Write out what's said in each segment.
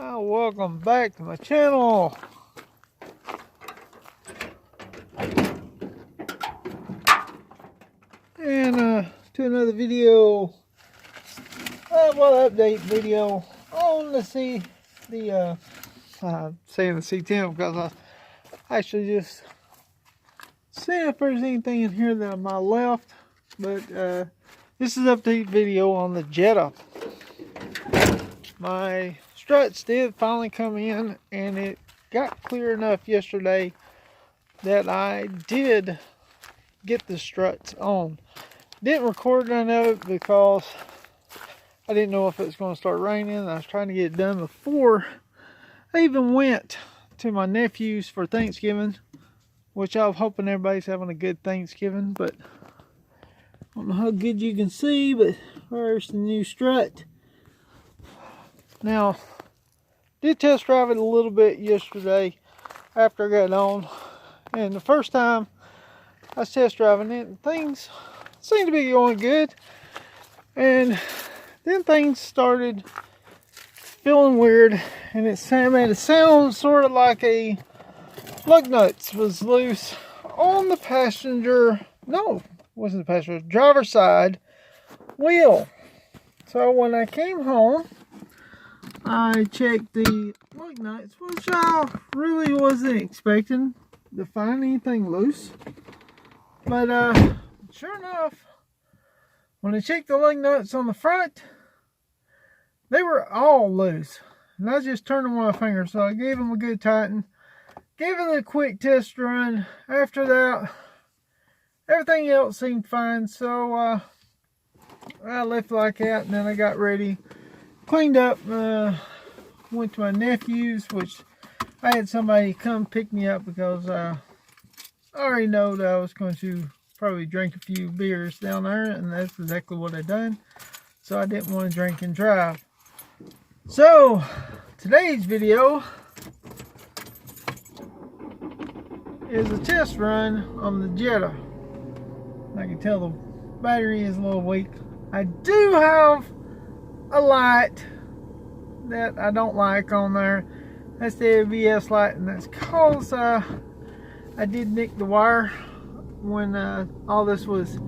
Welcome back to my channel. And to another video. Update video on the saying the C10 because I actually just see if there's anything in here that I might left. But this is an update video on the Jetta. My struts did finally come in, and it got clear enough yesterday that I did get the struts on. Didn't record none of it because I didn't know if it was going to start raining. I was trying to get it done before I even went to my nephew's for Thanksgiving, which I'm hoping everybody's having a good Thanksgiving. But I don't know how good you can see, but there's the new strut. Now, did test drive it a little bit yesterday after I got on, and the first time I was test driving it, things seemed to be going good, and then things started feeling weird, and it made a sound sort of like a lug nuts was loose on the passenger, no, it wasn't the passenger, driver's side wheel. So when I came home, I checked the lug nuts, which I really wasn't expecting to find anything loose. But sure enough, when I checked the lug nuts on the front, they were all loose. And I just turned them on my finger, so I gave them a good tighten. Gave it a quick test run. After that, everything else seemed fine, so I left like that, and then I got ready. Cleaned up, went to my nephew's, which I had somebody come pick me up because I already know that I was going to probably drink a few beers down there, and that's exactly what I done. So I didn't want to drink and drive. So today's video is a test run on the Jetta. I can tell the battery is a little weak. I do have a light that I don't like on there. That's the ABS light, and that's because I did nick the wire when all this was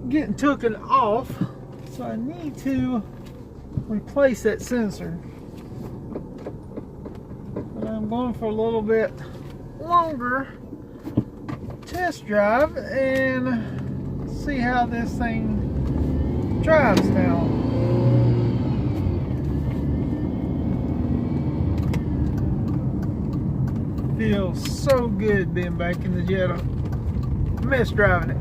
getting taken off, so I need to replace that sensor. But I'm going for a little bit longer test drive and see how this thing drives now. Feels so good being back in the Jetta. Miss driving it.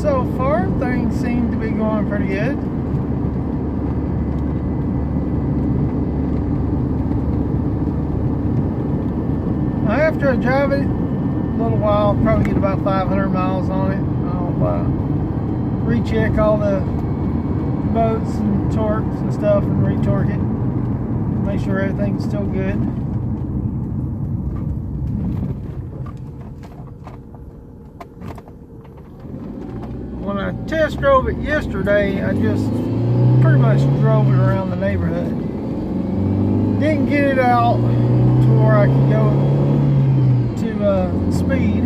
So far, things seem to be going pretty good. After I drive it a little while, I'll probably get about 500 miles on it. I'll recheck all the boats and torques and stuff and retorque it. Make sure everything's still good. When I test drove it yesterday, I just pretty much drove it around the neighborhood. Didn't get it out to where I could go to speed.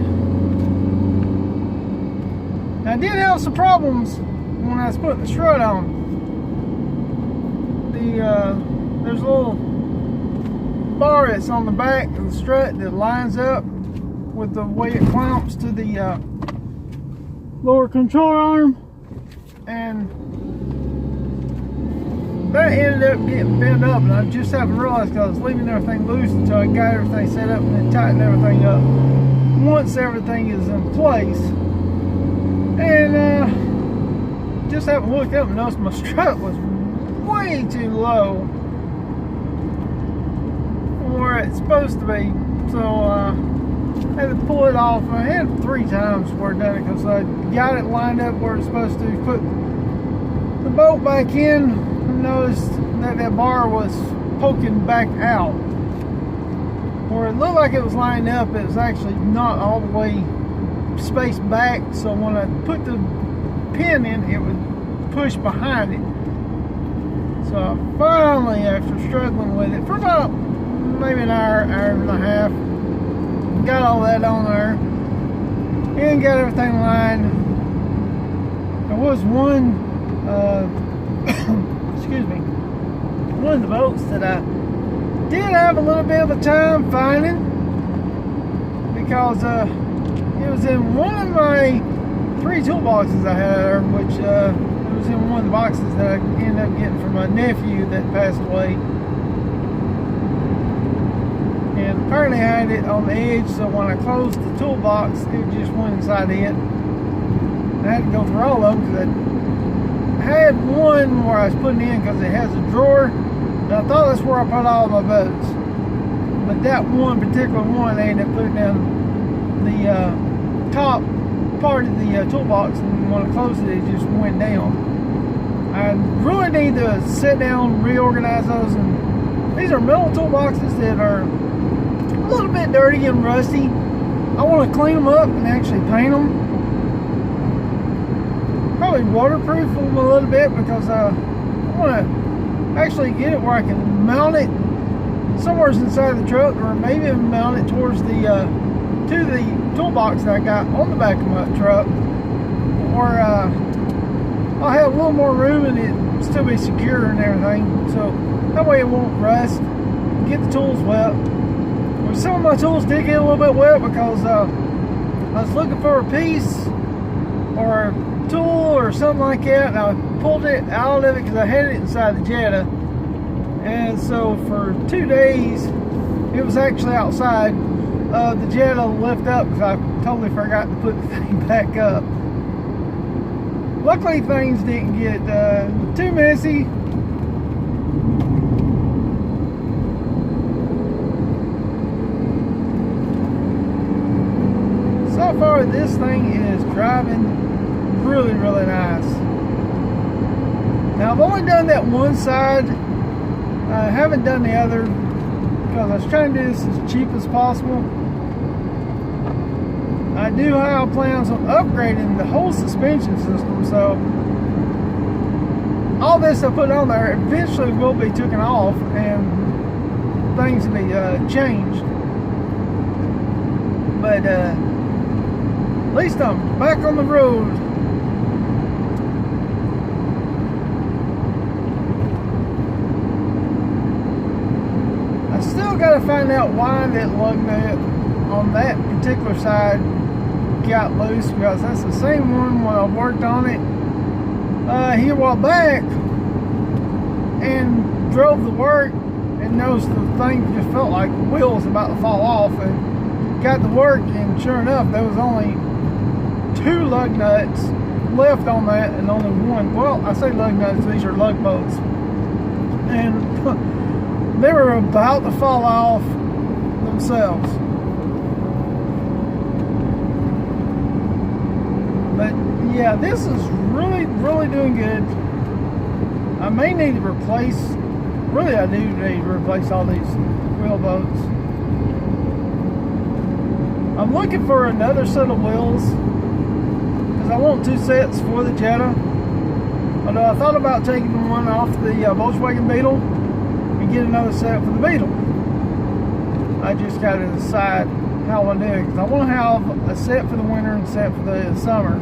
I did have some problems when I was putting the strut on. There's a little bar that's on the back of the strut that lines up with the way it clamps to the lower control arm, and that ended up getting bent up, and I just haven't realized because I was leaving everything loose until I got everything set up and then tightened everything up. Once everything is in place, and just haven't looked up and noticed my strut was way too low from where it's supposed to be. So had to pull it off. I had 3 times where I done it because I got it lined up where it's supposed to. Put the boat back in, and noticed that that bar was poking back out. Where it looked like it was lined up, it was actually not all the way spaced back. So when I put the pin in, it would push behind it. So I finally, after struggling with it for about maybe an hour, hour and a half, got all that on there and got everything lined. There was one, excuse me, one of the boats that I did have a little bit of a time finding because it was in one of my 3 toolboxes I had there, which it was in one of the boxes that I ended up getting from my nephew that passed away. And apparently I had it on the edge, so when I closed the toolbox, it just went inside it. I had to go through all of them because I had one where I was putting in because it has a drawer. And I thought that's where I put all my boats. But that one particular one, they ended up putting down the top part of the toolbox, and when I closed it, it just went down. I really need to sit down, reorganize those, and these are metal toolboxes that are a little bit dirty and rusty. I want to clean them up and actually paint them. Probably waterproof them a little bit because I want to actually get it where I can mount it somewhere inside the truck, or maybe mount it towards the to the toolbox that I got on the back of my truck, or I'll have a little more room and it still be secure and everything, so that way it won't rust, get the tools wet. Well, some of my tools did get a little bit wet because I was looking for a piece or a tool or something like that, and I pulled it out of it because I had it inside the Jetta, and so for 2 days it was actually outside. The Jetta lift up because I totally forgot to put the thing back up. Luckily things didn't get too messy. So far this thing is driving really, really nice. Now I've only done that one side. I haven't done the other because I was trying to do this as cheap as possible. I do have plans on upgrading the whole suspension system, so all this I put on there eventually will be taken off and things will be changed. But at least I'm back on the road. I still got to find out why that lug nut on that particular side got loose, because that's the same one when I worked on it here a while back and drove the work and noticed the thing just felt like the wheel was about to fall off, and got to work, and sure enough there was only 2 lug nuts left on that, and only one, well I say lug nuts, these are lug bolts, and they were about to fall off themselves. But yeah, this is really, really doing good. I may need to replace, really I do need to replace all these wheel bolts. I'm looking for another set of wheels because I want 2 sets for the Jetta. Although I thought about taking one off the Volkswagen Beetle and get another set for the Beetle. I just got to decide how I do it, because I want to have a set for the winter and a set for the summer.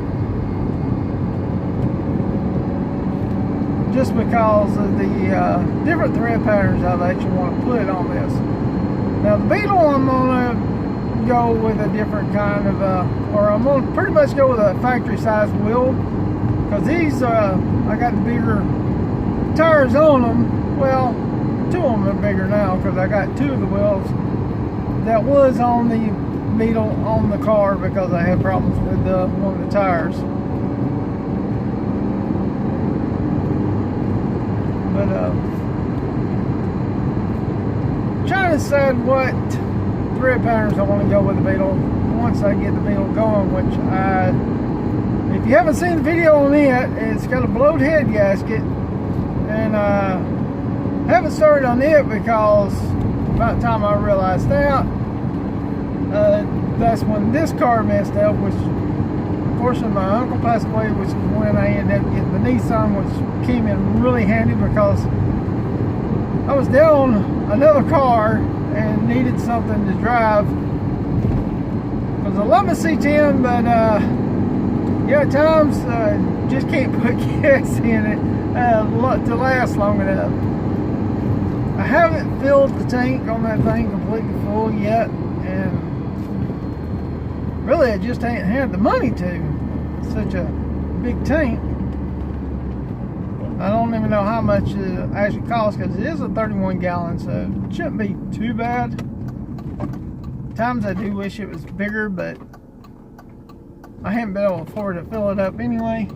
Just because of the different thread patterns I've actually want to put on this. Now the Beetle, I'm going to go with a different kind of, or I'm going to pretty much go with a factory size wheel, because these, I got the bigger tires on them. Well, 2 of them are bigger now because I got 2 of the wheels that was on the Beetle on the car because I had problems with one of the tires. But trying to decide what thread patterns I want to go with the Beetle. once I get the meal going, which if you haven't seen the video on it, it's got a blowed head gasket, and I haven't started on it because about the time I realized that, that's when this car messed up, which unfortunately my uncle passed away, which is when I ended up getting the Nissan, which came in really handy because I was down another car and needed something to drive. Because I love a C10, but yeah, at times just can't put gas in it to last long enough. I haven't filled the tank on that thing completely full yet, and really I just ain't had the money to. It's such a big tank. I don't even know how much it actually costs, because it is a 31 gallon, so it shouldn't be too bad. Times I do wish it was bigger, but I haven't been able to afford to fill it up anyway.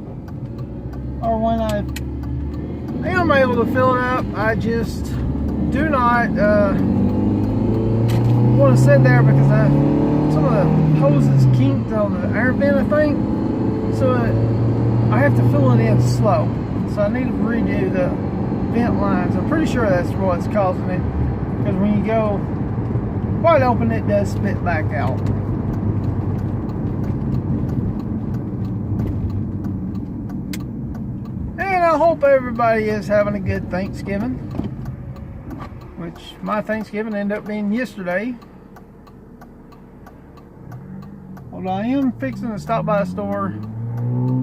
Or when I am able to fill it up, I just do not want to sit there because some of the hoses kinked on the air vent, I think. So I have to fill it in slow. So I need to redo the vent lines. I'm pretty sure that's what's causing it, because when you go wide open, it does spit back out. And I hope everybody is having a good Thanksgiving, which my Thanksgiving ended up being yesterday. Well, I am fixing to stop by the store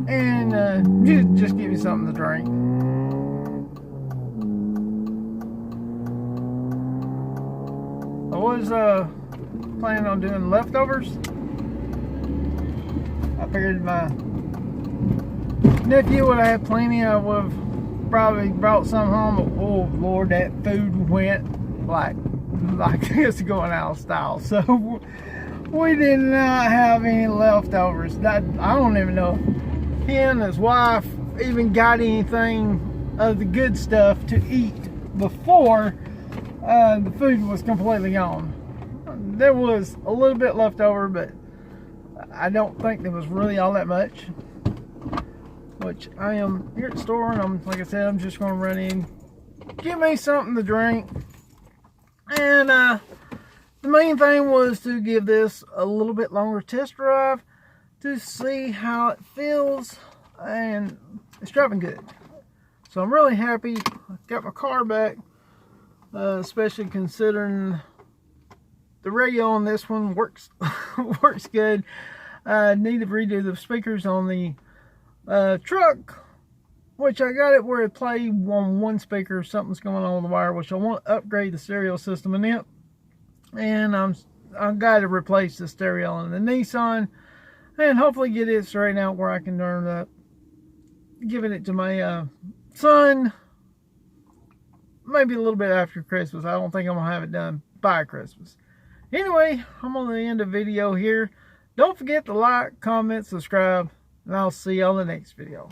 and just give you something to drink. I was planning on doing leftovers. I figured my nephew would have had plenty. I would have probably brought some home, but oh Lord, that food went like it's going out of style. So we did not have any leftovers. I don't even know if he and his wife even got anything of the good stuff to eat before the food was completely gone. There was a little bit left over, but I don't think there was really all that much. Which I am here at the store, and like I said, I'm just going to run in, get me something to drink. And the main thing was to give this a little bit longer test drive to see how it feels, and it's driving good. So I'm really happy. I got my car back, especially considering the radio on this one works works good. I need to redo the speakers on the truck, which I got it where it played on one speaker. Something's going on with the wire, which I want to upgrade the stereo system in it. And I've got to replace the stereo in the Nissan, and hopefully get it straightened out where I can turn up, giving it to my son maybe a little bit after Christmas. I don't think I'm gonna have it done by Christmas. Anyway, I'm on the end of the video here. Don't forget to like, comment, subscribe, and I'll see you on the next video.